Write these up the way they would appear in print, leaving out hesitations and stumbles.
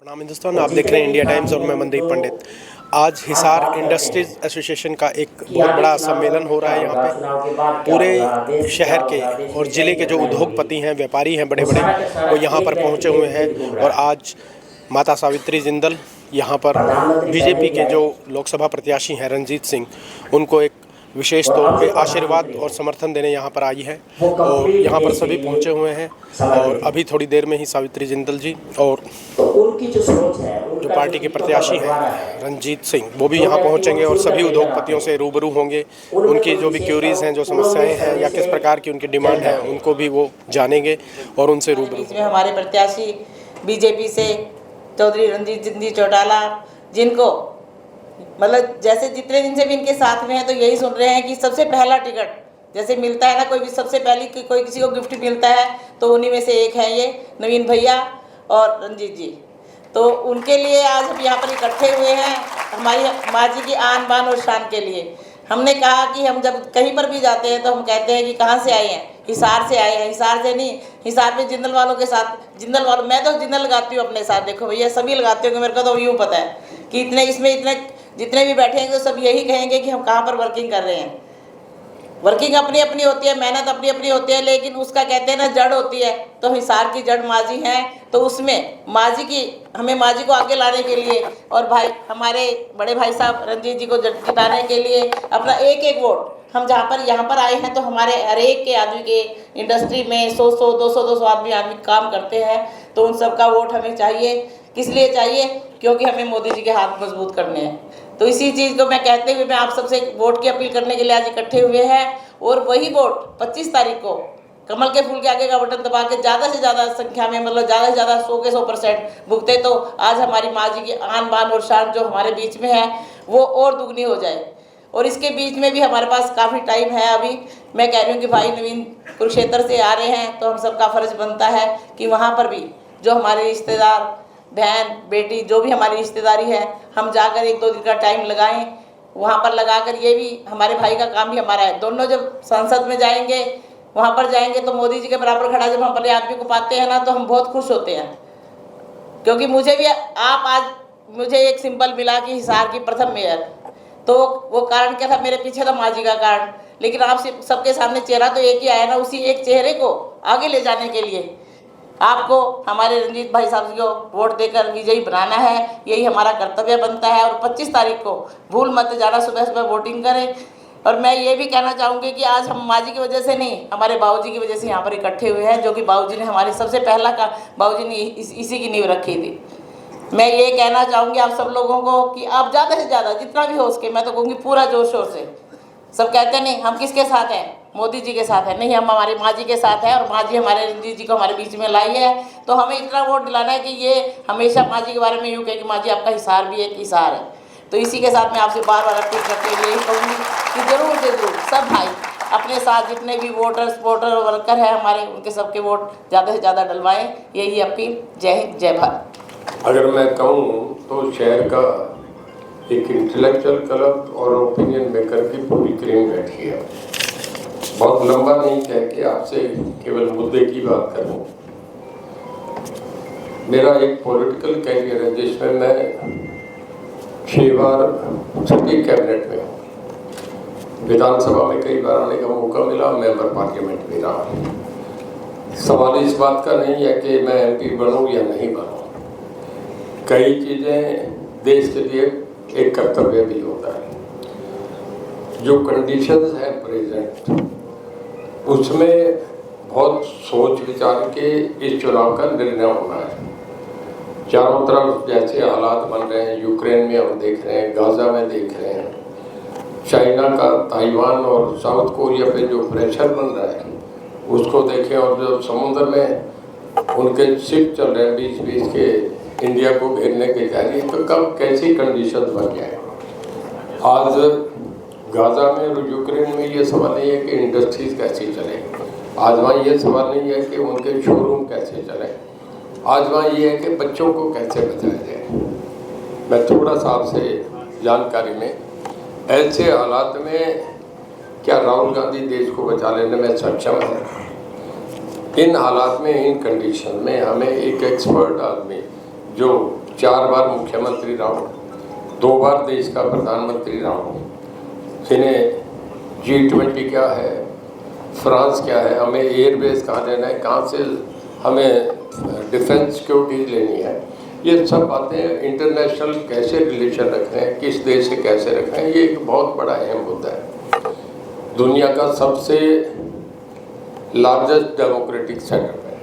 प्रणाम हिंदुस्तान, आप देख रहे हैं इंडिया टाइम्स और मैं मनदीप पंडित। आज हिसार इंडस्ट्रीज एसोसिएशन का एक बहुत बड़ा सम्मेलन हो रहा है। यहाँ पे पूरे शहर के और ज़िले के जो उद्योगपति हैं, व्यापारी हैं बड़े बड़े, वो यहाँ पर पहुँचे हुए हैं। और आज माता सावित्री जिंदल यहाँ पर बीजेपी के जो लोकसभा प्रत्याशी हैं रणजीत सिंह, उनको एक विशेष तौर पे आशीर्वाद और समर्थन देने यहाँ पर आई है। और यहाँ पर सभी पहुँचे हुए हैं और अभी थोड़ी देर में ही सावित्री जिंदल जी और उनकी जो सोच है, जो पार्टी के प्रत्याशी हैं रणजीत सिंह, वो भी यहाँ पहुँचेंगे और सभी उद्योगपतियों से रूबरू होंगे। उनकी जो भी क्यूरीज हैं, जो समस्याएं हैं या किस प्रकार की उनकी डिमांड है, उनको भी वो जानेंगे और उनसे रूबरू। इसमें हमारे प्रत्याशी बीजेपी से चौधरी रणजीत सिंह चौटाला, जिनको मतलब जैसे जितने दिन से भी इनके साथ में हैं, तो यही सुन रहे हैं कि सबसे पहला टिकट जैसे मिलता है ना, कोई भी सबसे पहली कोई किसी को गिफ्ट मिलता है, तो उन्हीं में से एक है ये नवीन भैया और रंजीत जी। तो उनके लिए आज हम यहाँ पर इकट्ठे हुए हैं, हमारी माँ जी की आन बान और शान के लिए। हमने कहा कि हम जब कहीं पर भी जाते हैं तो हम कहते हैं कि कहाँ से आए हैं, हिसार से आए हैं। हिसार से नहीं, हिसार में जिंदल वालों के साथ, जिंदल वालों, मैं तो जिंदल लगाती हूँ अपने साथ। देखो भैया, सभी लगाते होंगे, मेरे को तो यूँ पता है कि इतने इसमें इतने जितने भी बैठेंगे तो सब यही कहेंगे कि हम कहाँ पर वर्किंग कर रहे हैं। वर्किंग अपनी अपनी होती है, मेहनत अपनी अपनी होती है, लेकिन उसका कहते हैं ना जड़ होती है। तो हिसार की जड़ माँ जी हैं, तो उसमें माँ जी की, हमें माँ जी को आगे लाने के लिए और भाई हमारे बड़े भाई साहब रणजीत जी को जिताने के लिए अपना एक एक वोट, हम जहाँ पर यहाँ पर आए हैं तो हमारे हर एक के आदमी के इंडस्ट्री में 100 200 आदमी काम करते हैं, तो उन सब का वोट हमें चाहिए। किस लिए चाहिए? क्योंकि हमें मोदी जी के हाथ मजबूत करने हैं। तो इसी चीज़ को मैं कहते हुए मैं आप सबसे वोट की अपील करने के लिए आज इकट्ठे हुए हैं। और वही वोट 25 तारीख को कमल के फूल के आगे का बटन दबा के ज़्यादा से ज़्यादा संख्या में, मतलब ज़्यादा से ज़्यादा 100 के 100% भुगते, तो आज हमारी माँ जी की आन बान और शान जो हमारे बीच में है वो और दुगनी हो जाए। और इसके बीच में भी हमारे पास काफ़ी टाइम है। अभी मैं कह रही हूँ कि भाई नवीन कुरुक्षेत्र से आ रहे हैं, तो हम सबका फ़र्ज़ बनता है कि वहाँ पर भी जो हमारे रिश्तेदार, बहन बेटी, जो भी हमारी रिश्तेदारी है, हम जाकर 1-2 दिन का टाइम लगाएं। वहाँ पर लगाकर, ये भी हमारे भाई का काम भी हमारा है। दोनों जब संसद में जाएंगे, वहाँ पर जाएंगे, तो मोदी जी के बराबर खड़ा जब हम अपने आदमी को पाते हैं ना, तो हम बहुत खुश होते हैं। क्योंकि मुझे भी आज मुझे एक सिंबल मिला कि हिसार की प्रथम मेयर, तो वो कारण क्या था? मेरे पीछे था माँ जी का कारण। लेकिन आप सबके सामने चेहरा तो एक ही आया ना, उसी एक चेहरे को आगे ले जाने के लिए आपको हमारे रंजीत भाई साहब को वोट देकर विजयी बनाना है। यही हमारा कर्तव्य बनता है। और 25 तारीख को भूल मत जाना, सुबह सुबह वोटिंग करें। और मैं ये भी कहना चाहूँगी कि आज हम माँ जी की वजह से नहीं, हमारे बाबूजी की वजह से यहाँ पर इकट्ठे हुए हैं, जो कि बाबूजी ने हमारे सबसे पहला का बाबूजी ने इसी की नींव रखी थी। मैं ये कहना चाहूँगी आप सब लोगों को कि आप ज़्यादा से ज़्यादा जितना भी हो सके, मैं तो कहूँगी पूरा जोर शोर से। सब कहते नहीं हम किसके साथ हैं, मोदी जी के साथ है। नहीं, हम हमारी माँ जी के साथ हैं, और माँ जी हमारे रणजीत जी को हमारे बीच में लाई है। तो हमें इतना वोट दिलाना है कि ये हमेशा माँ जी के बारे में यूँ कहे कि माँ जी आपका हिसार भी एक हिसार है। तो इसी के साथ मैं आपसे बार बार अपील करते हुए यही कहूँगी कि ज़रूर से ज़रूर सब भाई अपने साथ जितने भी वोटर वर्कर हैं हमारे, उनके सबके वोट ज़्यादा से ज़्यादा डलवाएँ। यही अपील। जय हिंद, जय भारत। अगर मैं कहूँ तो शहर का एक इंटेलेक्चुअल क्लब और ओपिनियन मेकर की पूरी क्रीम बैठी है। बहुत लंबा नहीं कह के आपसे केवल मुद्दे की बात करूँ। मेरा एक पॉलिटिकल कैरियर है जिसमें मैं 6 बार छठी कैबिनेट में हूँ। विधानसभा में कई बार आने का मौका मिला, मेंबर पार्लियामेंट भी रहा। सवाल इस बात का नहीं है कि मैं MP बनूँ या नहीं बनूँ। कई चीज़ें देश के लिए एक कर्तव्य भी होता है। जो कंडीशंस हैं प्रेजेंट, उसमें बहुत सोच विचार के इस चुनाव का निर्णय होना है। चारों तरफ जैसे हालात बन रहे हैं, यूक्रेन में हम देख रहे हैं, गाजा में देख रहे हैं, चाइना का ताइवान और साउथ कोरिया पे जो प्रेशर बन रहा है उसको देखें, और जो समुद्र में उनके शिप चल रहे हैं बीच के इंडिया को घेरने के जा रही है, तो कब कैसी कंडीशन बन जाए। आज गाजा में और यूक्रेन में ये सवाल नहीं है कि इंडस्ट्रीज कैसे चले, आज वहाँ ये सवाल नहीं है कि उनके शोरूम कैसे चले, आज वहाँ ये है कि बच्चों को कैसे बचाया जाए। मैं थोड़ा सा आपसे जानकारी में, ऐसे हालात में क्या राहुल गांधी देश को बचा लेने में सक्षम है? इन हालात में, इन कंडीशन में हमें एक एक्सपर्ट आदमी जो 4 बार मुख्यमंत्री रहा हूँ, 2 बार देश का प्रधानमंत्री रहा हूँ। जिन्हें G20 क्या है, फ्रांस क्या है, हमें एयरबेस कहाँ लेना है, कहाँ से हमें डिफेंस सिक्योरिटी लेनी है, ये सब बातें इंटरनेशनल कैसे रिलेशन रखने हैं, किस देश से कैसे रखना है, ये एक बहुत बड़ा अहम मुद्दा है। दुनिया का सबसे लार्जेस्ट डेमोक्रेटिक सेटअप है,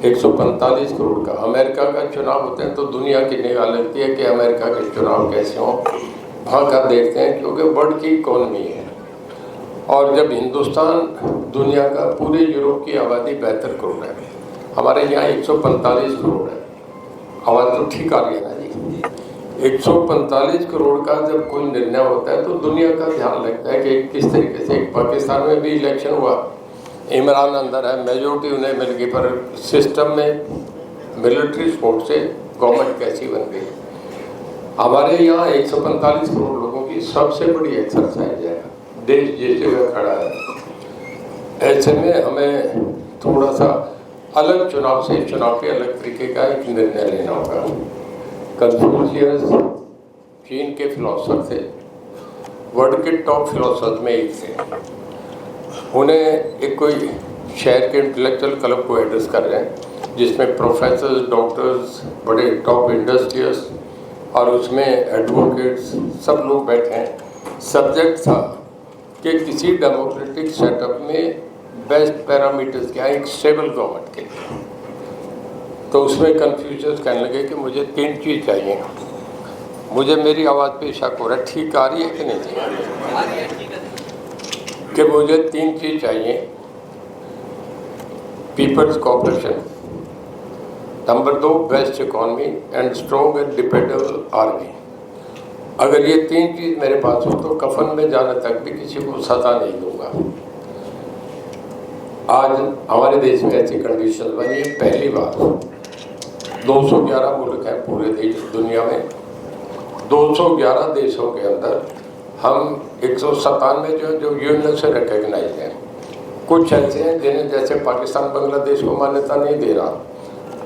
145 करोड़ का। अमेरिका का चुनाव होते हैं तो दुनिया की निगाह लगती है कि अमेरिका के चुनाव कैसे हों, वहाँ का देखते हैं, क्योंकि वर्ल्ड की इकोनॉमी है। और जब हिंदुस्तान दुनिया का पूरे यूरोप की आबादी 72 करोड़ है, हमारे यहाँ 145 करोड़ है। आवाज़ तो ठीक आ रही है ना जी। 145 करोड़ का जब कोई निर्णय होता है तो दुनिया का ध्यान लगता है कि किस तरीके से। पाकिस्तान में भी इलेक्शन हुआ, इमरान अंदर है, मेजोरिटी उन्हें मिल गई, पर सिस्टम में मिलिट्री सपोर्ट से गवर्नमेंट कैसी बन गई। हमारे यहाँ 145 करोड़ लोगों की सबसे बड़ी एक्सरसाइज है, देश जिस जगह खड़ा है। ऐसे में हमें थोड़ा सा अलग चुनाव से, चुनाव के अलग तरीके का एक निर्णय लेना होगा। कन्फ्यूशियस चीन के फिलोसफर थे, वर्ल्ड के टॉप फिलोसफर में एक थे। उन्हें एक कोई शहर के इंटेलेक्चुअल क्लब को एड्रेस कर रहे हैं, जिसमें प्रोफेसर्स, डॉक्टर्स, बड़े टॉप इंडस्ट्रियल्स और उसमें एडवोकेट्स सब लोग बैठे हैं। सब्जेक्ट था कि किसी डेमोक्रेटिक सेटअप में बेस्ट पैरामीटर्स क्या है एक स्टेबल गवर्नमेंट के लिए। तो उसमें कन्फ्यूजन कहने लगे कि मुझे 3 चीज़ चाहिए। मुझे मेरी आवाज़ पे शक हो रहा है, ठीक आ रही है कि नहीं? कि मुझे 3 चीज़ चाहिए। People's cooperation, number 2 best economy and strong and dependable army. अगर ये 3 चीज़ मेरे पास हो तो कफन में जाने तक भी किसी को सता नहीं दूंगा। आज हमारे देश में ऐसी कंडीशन बनी है, पहली बार 211 मुल्क हैं पूरे देश दुनिया में। 211 देशों के अंदर हम 197 जो यूएन से रिकग्नाइज हैं। कुछ ऐसे हैं जिन्हें, जैसे पाकिस्तान बांग्लादेश को मान्यता नहीं दे रहा,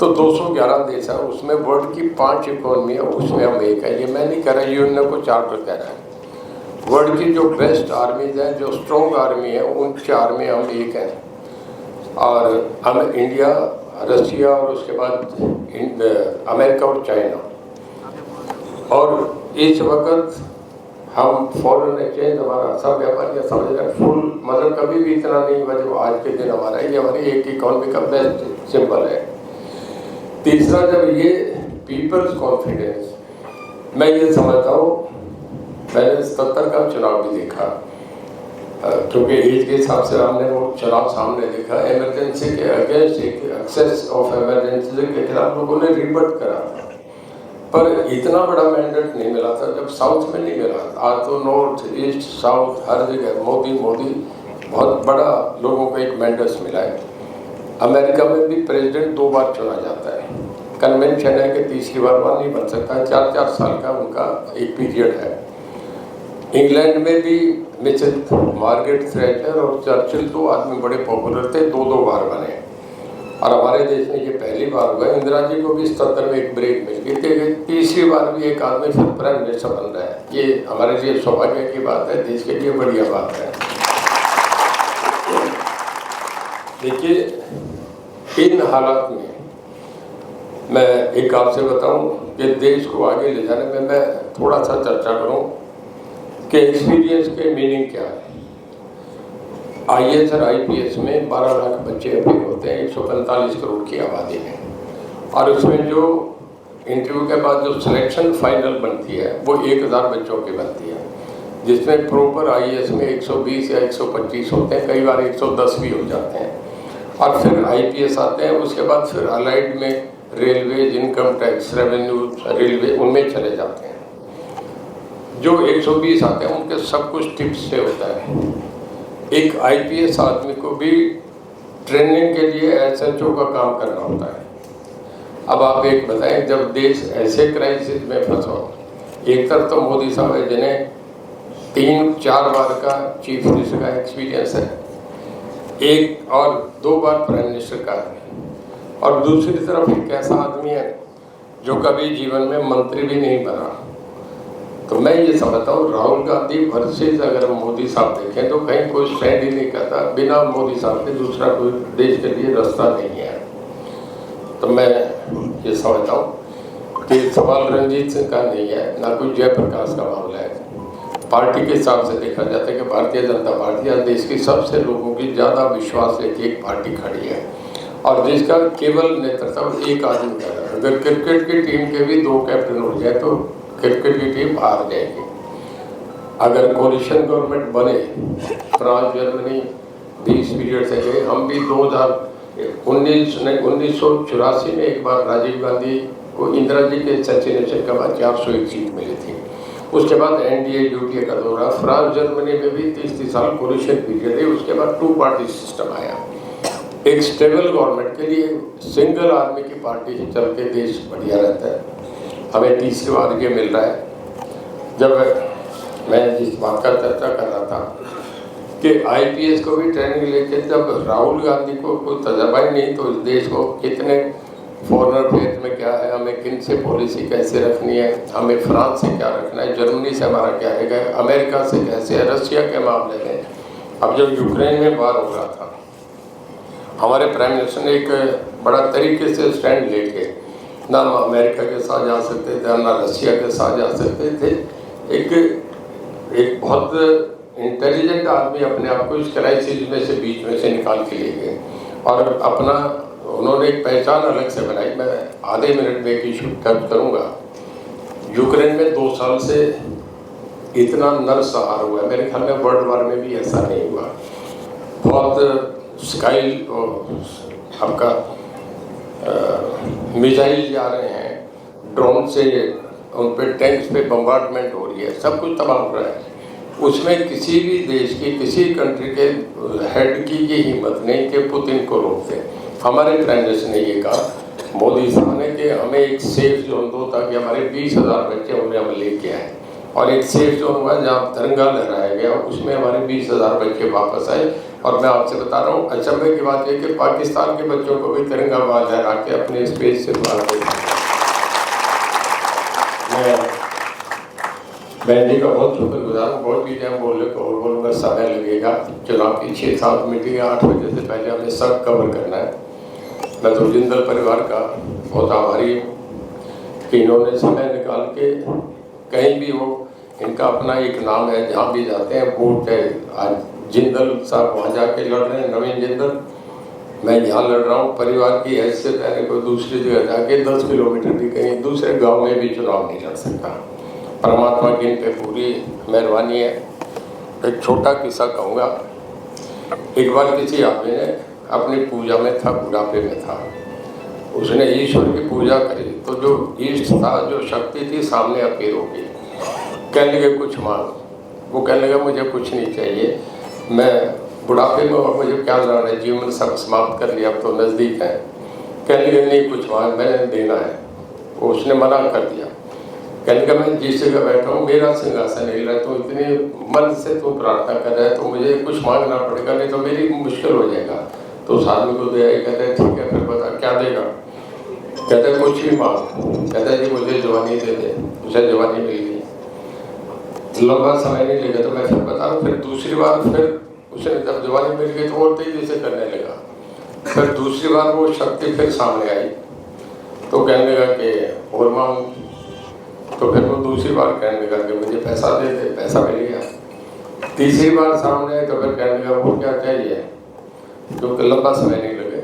तो 211 देश है, उसमें वर्ल्ड की 5 इकोनॉमी है, उसमें हम एक है। ये मैं नहीं कह रहा, यूएन को 4 पर कह रहा है। वर्ल्ड की जो बेस्ट आर्मीज हैं, जो स्ट्रॉन्ग आर्मी है, उन 4 में हम एक हैं। और हम इंडिया, रशिया और उसके बाद अमेरिका और चाइना। और इस वक्त हम फॉरेन एक्सचेंज, हमारा सब व्यापार या समझ रहे फुल, मतलब कभी भी इतना नहीं हुआ जो आज के दिन हमारा है। ये हमारी एक इकोनॉमी का बेस्ट सिंबल है। तीसरा, जब ये पीपल्स कॉन्फिडेंस, मैं ये समझता हूँ, मैंने 77 का चुनाव भी देखा, क्योंकि एज के हिसाब से हमने वो चुनाव सामने देखा। इमरजेंसी के अगेंस्ट, एक एक्सेस ऑफ इमरजेंसी के खिलाफ लोगों ने रिबट करा, पर इतना बड़ा मैंडेट नहीं मिला था जब साउथ में नहीं मिला। आज तो नॉर्थ, ईस्ट, साउथ हर जगह मोदी बहुत बड़ा लोगों को एक मैंडेट मिला है। अमेरिका में भी प्रेसिडेंट 2 बार चुना जाता है। कन्वेंशन है कि तीसरी बार नहीं बन सकता, 4-4 साल का उनका एक पीरियड है। इंग्लैंड में भी मिसेस मार्गरेट थैचर और चर्चिल 2 आदमी बड़े पॉपुलर थे, 2-2 बार बने। और हमारे देश में ये पहली बार हुआ। इंदिरा जी को भी 77 में एक ब्रेक मिल गई थी, तीसरी बार भी एक आदमी फिर प्राइम मिनिस्टर बन रहा है। ये हमारे लिए सौभाग्य की बात है, देश के लिए बढ़िया बात है। देखिए, इन हालात में मैं एक आपसे बताऊं कि देश को आगे ले जाने में मैं थोड़ा सा चर्चा करूं कि एक्सपीरियंस के मीनिंग क्या है। IAS और IPS में 12 लाख बच्चे अपील होते हैं 145 करोड़ की आबादी में, और उसमें जो इंटरव्यू के बाद जो सिलेक्शन फाइनल बनती है वो 1000 बच्चों की बनती है, जिसमें प्रॉपर IAS में 120 या 125 होते हैं, कई बार 110 भी हो जाते हैं। और फिर IPS आते हैं, उसके बाद फिर अलाइड में railway, income tax, revenue, railway, उनमें चले जाते हैं। जो 120 आते हैं उनके सब कुछ टिप्स से होता है। एक IPS आदमी को भी ट्रेनिंग के लिए SHO का काम करना होता है। अब आप एक बताएं, जब देश ऐसे क्राइसिस में फंसा, एक तरफ तो मोदी साहब है जिन्हें 3-4 बार का चीफ मिनिस्टर का एक्सपीरियंस है, एक और 2 बार प्राइम मिनिस्टर का है, और दूसरी तरफ एक ऐसा आदमी है जो कभी जीवन में मंत्री भी नहीं बना। तो मैं ये समझता हूँ राहुल गांधी वर्सेस अगर मोदी साहब देखें तो कहीं कोई स्टैंड ही नहीं करता, बिना मोदी साहब के दूसरा कोई देश के लिए रास्ता नहीं है। तो मैं ये समझता हूँ कि सवाल रणजीत सिंह का नहीं है, ना कोई जयप्रकाश का मामला है। पार्टी के हिसाब से देखा जाता है कि भारतीय जनता पार्टी आज देश की सबसे लोगों की ज़्यादा विश्वास लेके एक पार्टी खड़ी है और जिसका केवल नेतृत्व एक आदमी कर रहा है। अगर क्रिकेट की टीम के भी 2 कैप्टन हो जाए तो क्रिकेट की टीम हार जाएगी। अगर कोलिशन गवर्नमेंट बने, फ्रांस जर्मनी 20 पीरियड से गए, हम भी 1984 में एक बार राजीव गांधी को इंदिरा जी के असैसिनेशन के बाद 401 सीट मिली थी। उसके बाद एनडीए यूपीए का दौरा, फ्रांस जर्मनी में भी 30 साल कोलिशन पीरियड है। उसके बाद 2 पार्टी सिस्टम आया। एक स्टेबल गवर्नमेंट के लिए सिंगल आदमी की पार्टी ही चल के देश बढ़िया रहता है। हमें तीसरी बार ये मिल रहा है। जब मैं जिस बात का चर्चा कर रहा था कि आईपीएस को भी ट्रेनिंग लेके, जब राहुल गांधी को कोई तजर्बा ही नहीं तो इस देश को कितने फॉरेन अफेयर्स में क्या है, हमें किन से पॉलिसी कैसे रखनी है, हमें फ्रांस से क्या रखना है, जर्मनी से हमारा क्या है, अमेरिका से कैसे है, रशिया के मामले में। अब जब यूक्रेन में वार हो रहा था, हमारे प्राइम मिनिस्टर ने एक बड़ा तरीके से स्टैंड लेके ना अमेरिका के साथ जा सकते थे, ना रशिया के साथ जा सकते थे। एक बहुत इंटेलिजेंट आदमी अपने आप को इस क्राइसिस में से बीच में से निकाल के ले गए और अपना उन्होंने एक पहचान अलग से बनाई। मैं आधे मिनट में एक इशू टच करूँगा। यूक्रेन में 2 साल से इतना नरसंहार हुआ है, मेरे ख्याल में वर्ल्ड वार में भी ऐसा नहीं हुआ। बहुत स्काई आपका मिसाइल जा रहे हैं, ड्रोन से उन पे टैंक्स पे बम्बार्डमेंट हो रही है, सब कुछ तबाह हो रहा है। उसमें किसी भी देश की, किसी कंट्री के हेड की ये हिम्मत नहीं कि पुतिन को रोक दें। हमारे प्राइम मिनिस्टर ने ये कहा मोदी साहब ने कि हमें एक सेफ जोन दो ताकि हमारे 20,000 बच्चे उन्हें हम लेके आए, और एक सेफ जोन हुआ जहाँ तिरंगा लहराया गया, उसमें हमारे 20,000 बच्चे वापस आए। और मैं आपसे बता रहा हूँ, अचंभे की बात यह कि पाकिस्तान के बच्चों को भी तिरंगा बाहर लहरा के अपने स्पेस से बाहर भेजा। मैं बहन जी का बहुत शुक्रगुजार हूँ। बहुत चीज़ें हम बोलने को और बोलूँगा, समय लगेगा। चुनाव की 6-7 मीटिंग 8 बजे से पहले हमें सब कवर करना है। मैं तो जिंदल परिवार का बहुत आभारी हूँ कि इन्होंने समय निकाल के कहीं भी हो, इनका अपना एक नाम है, जहाँ भी जाते हैं वोट है। आज जिंदल साहब वहाँ जाके लड़ रहे हैं, नवीन जिंदल, मैं यहाँ लड़ रहा हूँ। परिवार की हैसियत है, कोई दूसरी जगह जाके 10 किलोमीटर भी कहीं दूसरे गांव में भी चुनाव नहीं लड़ सकता। परमात्मा की इन पे पूरी मेहरबानी है। एक छोटा किस्सा कहूँगा। एक बार किसी आदमी ने अपनी पूजा में था, बुढ़ापे में था, उसने ईश्वर की पूजा करी तो जो ईष्ट था, जो शक्ति थी, सामने अपील हो गई। कहने लगे कुछ मांग। वो कहने लगा मुझे कुछ नहीं चाहिए, मैं बुढ़ापे में और मुझे क्या जाना है, जीवन सब समाप्त कर लिया, अब तो नज़दीक है। कहने लगे नहीं कुछ मांग, मैंने देना है। उसने मना कर दिया। कहने लगा मैं जिस जगह बैठा हूँ मेरा सिंहासन हिल रहा है, तो इतनी मन से तू प्रार्थना कर रहा है तो मुझे कुछ मांगना पड़ेगा, नहीं तो मेरी मुश्किल हो जाएगा। तो उस आदमी को दिया। कहते हैं ठीक है, फिर बता क्या देगा। कहते हैं कुछ भी मांग। कहता है जी मुझे जवानी दे दे। उसे जवानी मिल गई। लंबा समय नहीं लगा। तो मैं फिर बता रहा हूँ, फिर दूसरी बार फिर उसने जब जवानी मिल गई तो और तेजी से करने लगा। फिर दूसरी बार वो शक्ति फिर सामने आई तो कहने लगा कि और मांग। तो फिर वो दूसरी बार कहने लगा कि मुझे पैसा दे दे, पैसा मिल गया। तीसरी बार सामने आई तो फिर कहने लगा वो क्या चाहिए, क्योंकि लंबा समय नहीं लगे।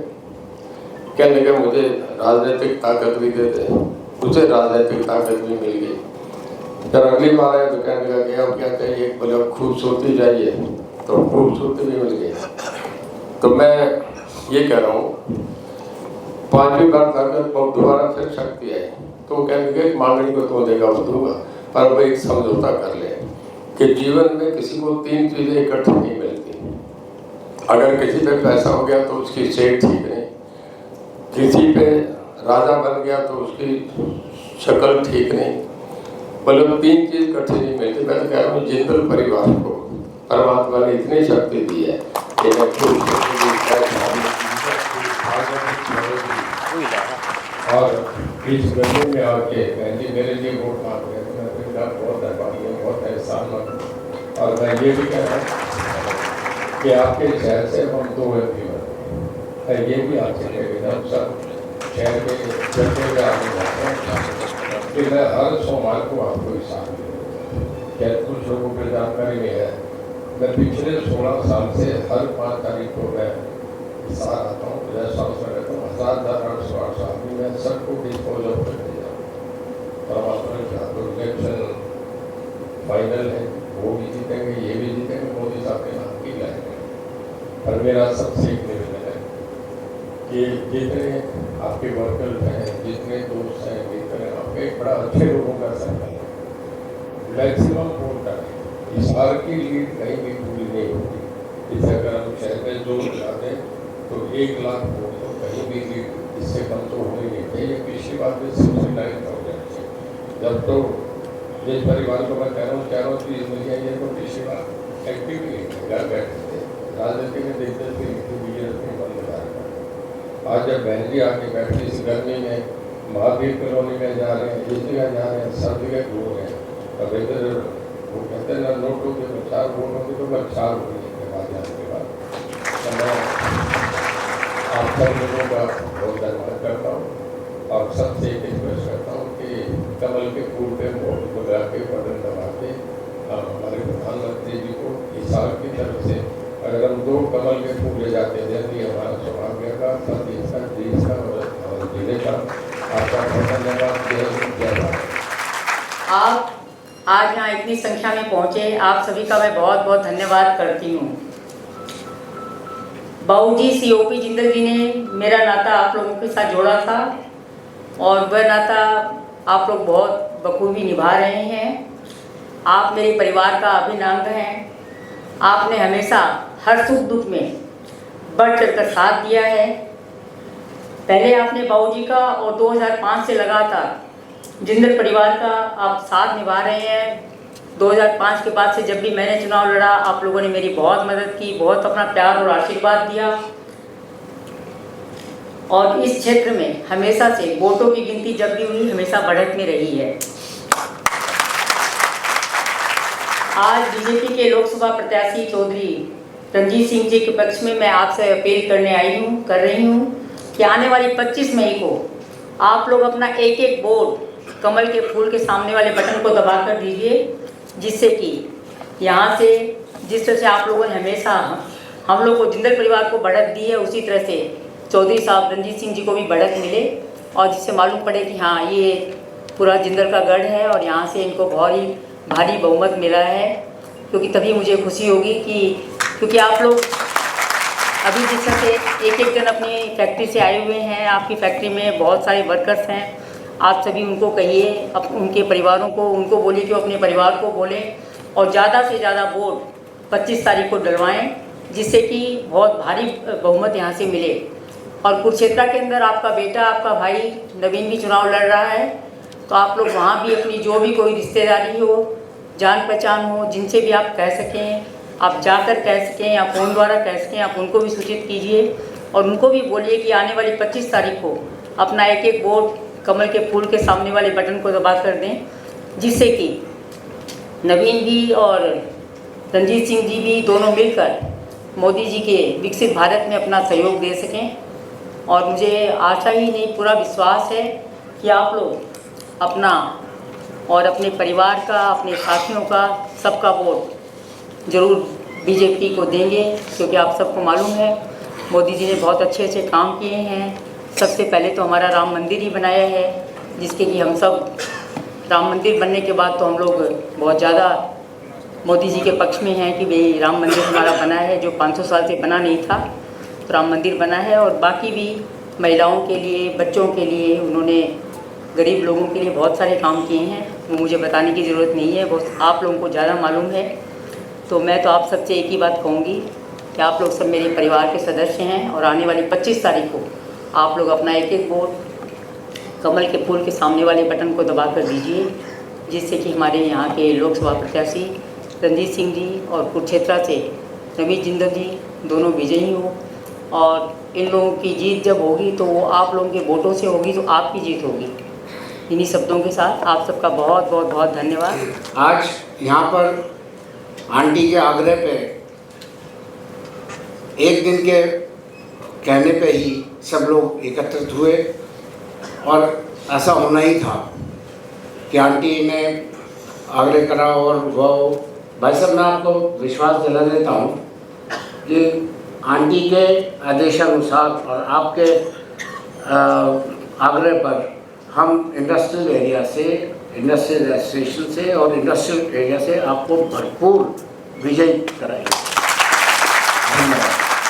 कहने लगा मुझे राजनीतिक ताकत भी दे दे। उसे राजनीतिक ताकत भी मिल गई। जब अगली बार आया तो कहने लगा कि अब क्या चाहिए, बोले खूबसूरती चाहिए, तो खूबसूरती भी मिल गई। तो मैं ये कह रहा हूँ, 5वीं बार ताकत दोबारा फिर शक्ति आई तो कहने लगे मांगने को तो देगा वो दूंगा, पर वो एक समझौता कर ले कि जीवन में किसी को 3 चीज़ें इकट्ठी नहीं मिलती। अगर किसी पे पैसा हो गया तो उसकी सेहत ठीक नहीं, किसी पे राजा बन गया तो उसकी शक्ल ठीक नहीं, मतलब 3 चीज़ इकट्ठी नहीं मिलती। मैं तो कह रहा हूँ जिंदल परिवार को परमात्मा ने इतनी शक्ति दी है कि और इस गर्मी में आके बहन जी मेरे लिए वोट मांग रहे हैं, मैं इनका बहुत धन्यवाद हूँ, बहुत एहसान मांग। और मैं ये भी कह रहा हूँ कि आपके शहर से हम 2 MP है, ये भी आपसे कहेगा हम सब शहर के जगह में आगे जाते हैं कि मैं हर सोमवार को आपको हिसाब क्या कुछ लोगों की जानकारी में है। मैं पिछले 16 साल से हर 5 तारीख को मैं हिसार आता हूँ, 50 साल से रहता हूँ, 1808 आदमी मैं सबको डिस्पोज ऑफ कर दिया। और इलेक्शन फाइनल है, वो भी जीतेंगे, ये भी जीतेंगे, मोदी साहब के नाम की लाएंगे। और मेरा सबसे एक निवेदन है कि जितने आपके वर्कर्स हैं, जितने दोस्त हैं, जितने आपके बड़ा अच्छे लोगों का सर्कल है, मैक्सिमम वोट करें। इस बार की लीड कहीं भी पूरी नहीं होगी। इसे अगर हम शहर में जोर लगा दें तो 1 लाख वोट तो कहीं भी लीड इससे कम तो हो ही नहीं चाहिए। पिछली बार में 69,000 जब तो जिस परिवार को मैं कह रहा हूँ कि दुनिया ये तो पिछली बार एक्टिव नहीं थे, घर बैठे थे, राजनीति में दिलचस्पी बीजेपी बंद लगा रहा। आज जब बहन जी आके बैठी इस गर्मी में महावीर कॉलोनी में जा रहे हैं, जिस जगह जा रहे हैं, सब जगह घूम रहे हैं। अब इधर वो कहते हैं ना, नोटों के 4 वोट होंगे तो मैं 4 हो गई के बाद जाने के बाद। तो मैं आप सब लोगों का बहुत धन्यवाद करता हूँ और सबसे एक रिक्वेस्ट करता हूँ कि कमल के फूल पे वोट लगा के बटन दबा के हमारे प्रधानमंत्री जी को हिसार की तरफ से अगर हम 2 कमल के फूल ले जाते हैं, जल्दी हमारा सौभाग्य का, सब इसका, देश का और जिले का। आपका बहुत धन्यवाद। जय भारत। आप आज यहाँ इतनी संख्या में पहुँचे, आप सभी का मैं बहुत बहुत धन्यवाद करती हूँ। बाबूजी COP जिंदल जी ने मेरा नाता आप लोगों के साथ जोड़ा था और वह नाता आप लोग बहुत बखूबी निभा रहे हैं। आप मेरे परिवार का अभिन्न अंग हैं। आपने हमेशा हर सुख दुख में बढ़ चढ़ कर साथ दिया है। पहले आपने बाबूजी का और 2005 से लगातार जिंदल परिवार का आप साथ निभा रहे हैं। 2005 के बाद से जब भी मैंने चुनाव लड़ा, आप लोगों ने मेरी बहुत मदद की, बहुत अपना प्यार और आशीर्वाद दिया और इस क्षेत्र में हमेशा से वोटों की गिनती जब भी हुई हमेशा बढ़त में रही है। आज बीजेपी के लोकसभा प्रत्याशी चौधरी रणजीत सिंह जी के पक्ष में मैं आपसे अपील कर रही हूँ कि आने वाली 25 मई को आप लोग अपना एक वोट कमल के फूल के सामने वाले बटन को दबा कर दीजिए, जिससे कि यहाँ से जिस तरह से आप लोगों ने हमेशा हम लोग को जिंदल परिवार को बढ़त दी है, उसी तरह से चौधरी साहब रणजीत सिंह जी को भी बढ़त मिले और जिससे मालूम पड़े कि हाँ, ये पूरा जिंदल का गढ़ है और यहाँ से इनको बहुत ही भारी बहुमत मिला है। क्योंकि तभी मुझे खुशी होगी क्योंकि आप लोग अभी जिस तरह से एक जन अपनी फैक्ट्री से आए हुए हैं, आपकी फैक्ट्री में बहुत सारे वर्कर्स हैं, आप सभी उनको कहिए, उनके परिवारों को उनको बोलिए कि वो अपने परिवार को बोलें और ज़्यादा से ज़्यादा वोट 25 तारीख को डलवाएं, जिससे कि बहुत भारी बहुमत यहाँ से मिले। और कुरुक्षेत्र के अंदर आपका बेटा, आपका भाई नवीन भी चुनाव लड़ रहा है, तो आप लोग वहाँ भी अपनी जो भी कोई रिश्तेदारी हो, जान पहचान हो, जिनसे भी आप कह सकें, आप जाकर कह सकें या फ़ोन द्वारा कह सकें, आप उनको भी सूचित कीजिए और उनको भी बोलिए कि आने वाली 25 तारीख को अपना एक वोट कमल के फूल के सामने वाले बटन को दबा कर दें, जिससे कि नवीन भी और रणजीत सिंह जी भी दोनों मिलकर मोदी जी के विकसित भारत में अपना सहयोग दे सकें। और मुझे आशा ही नहीं, पूरा विश्वास है कि आप लोग अपना और अपने परिवार का, अपने साथियों का, सबका वोट ज़रूर बीजेपी को देंगे, क्योंकि आप सबको मालूम है मोदी जी ने बहुत अच्छे अच्छे काम किए हैं। सबसे पहले तो हमारा राम मंदिर ही बनाया है, जिसके कि हम सब राम मंदिर बनने के बाद तो हम लोग बहुत ज़्यादा मोदी जी के पक्ष में हैं कि भाई राम मंदिर हमारा बना है, जो 500 साल से बना नहीं था, तो राम मंदिर बना है। और बाकी भी महिलाओं के लिए, बच्चों के लिए, उन्होंने गरीब लोगों के लिए बहुत सारे काम किए हैं, वो मुझे बताने की ज़रूरत नहीं है, वो आप लोगों को ज़्यादा मालूम है। तो मैं तो आप सबसे एक ही बात कहूँगी कि आप लोग सब मेरे परिवार के सदस्य हैं और आने वाली 25 तारीख को आप लोग अपना एक वोट कमल के फूल के सामने वाले बटन को दबा कर दीजिए, जिससे कि हमारे यहाँ के लोकसभा प्रत्याशी रणजीत सिंह जी और कुरुक्षेत्र से नवीन जिंदल जी दोनों विजयी हो और इन लोगों की जीत जब होगी तो वो आप लोगों के वोटों से होगी, तो आपकी जीत होगी। इन्हीं शब्दों के साथ आप सबका बहुत बहुत बहुत धन्यवाद। आज यहाँ पर आंटी के आग्रह पे एक दिन के कहने पे ही सब लोग एकत्रित हुए और ऐसा होना ही था कि आंटी ने आग्रह करा। और वो भाई साहब, मैं आपको विश्वास दिला देता हूँ कि आंटी के आदेशानुसार और आपके आग्रह पर हम इंडस्ट्रियल एरिया से, इंडस्ट्रियल एसोसिएशन से और इंडस्ट्रियल एरिया से आपको भरपूर विजय कराएंगे। धन्यवाद।